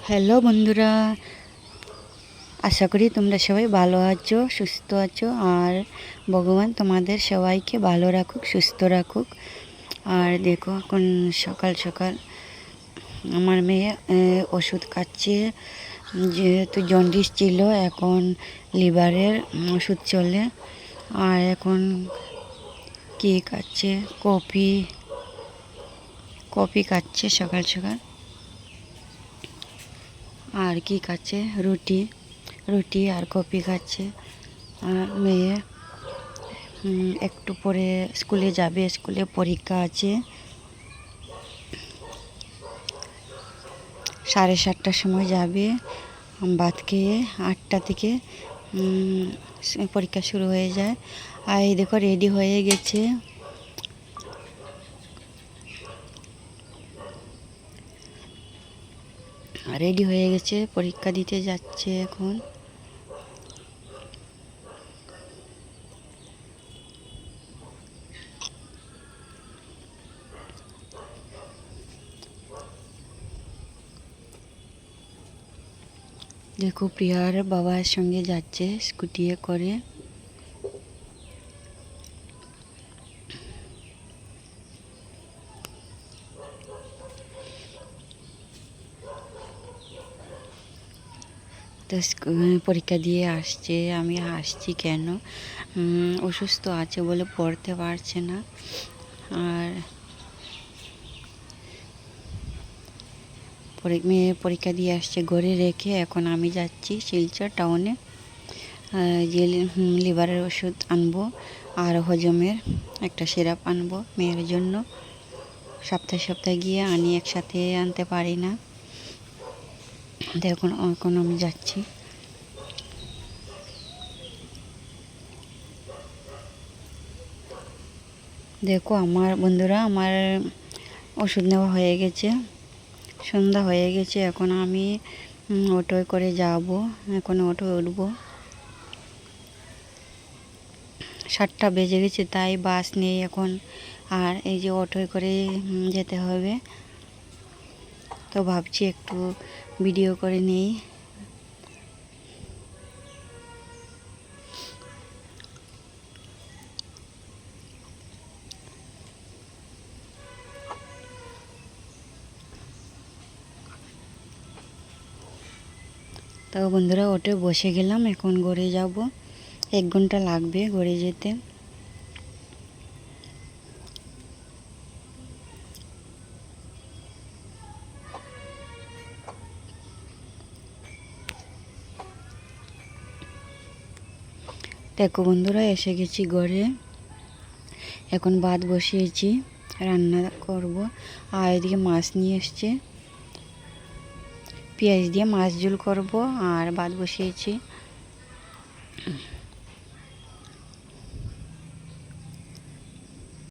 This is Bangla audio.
হ্যালো বন্ধুরা, আশা করি তোমরা সবাই ভালো আছো, সুস্থ আছো। আর ভগবান তোমাদের সবাইকে ভালো রাখুক, সুস্থ রাখুক। আর দেখো এখন সকাল সকাল আমার মেয়ে ওষুধ খাচ্ছে, যেহেতু জন্ডিস ছিল, এখন লিভারের ওষুধ চলে। আর এখন কি খাচ্ছে? কফি খাচ্ছে সকাল সকাল। আর কি খাচ্ছে? রুটি আর কফি খাচ্ছে। আর মেয়ে একটু পরে স্কুলে যাবে, স্কুলে পরীক্ষা আছে। 7:30টার সময় যাবে। ভাত খেয়ে 8টা থেকে পরীক্ষা শুরু হয়ে যায়। আর এই দেখো রেডি হয়ে গেছে। পরীক্ষা দিতে যাচ্ছে এখন। দেখো প্রিয়ার বাবার সঙ্গে যাচ্ছে স্কুটিয়ে করে। তো পরীক্ষা দিয়ে আসছে। আমি হাসছি কেন, অসুস্থ আছে বলে পড়তে পারছে না। আর মেয়ে পরীক্ষা দিয়ে আসছে ঘরে রেখে। এখন আমি যাচ্ছি শিলচর টাউনে, যে লিভারের ওষুধ আনবো আর হজমের একটা সিরাপ আনবো মেয়ের জন্য। সপ্তাহে সপ্তাহে গিয়ে আনি, একসাথে আনতে পারি না। এখন আমি যাচ্ছি। দেখো আমার বন্ধুরা, আমার ওষুধ নেওয়া হয়ে গেছে, সন্ধ্যা হয়ে গেছে। এখন আমি অটোয় করে যাব, এখন অটোয় উঠবো। 7টা বেজে গেছে, তাই বাস নেই এখন। আর এই যে অটোয় করে যেতে হবে, তো ভাবছি একটু ভিডিও করে নেই। তো বন্ধুরা অটোয় বসে গেলাম, এখন ঘরে যাব। 1 ঘন্টা লাগবে ঘরে যেতে। দেখো বন্ধুরা এসে গেছি ঘরে। এখন ভাত বসিয়েছি, রান্না করব। আর এদিকে মাছ নিয়ে এসছে, পেঁয়াজ দিয়ে মাছ ঝোল করব। আর ভাত বসিয়েছি।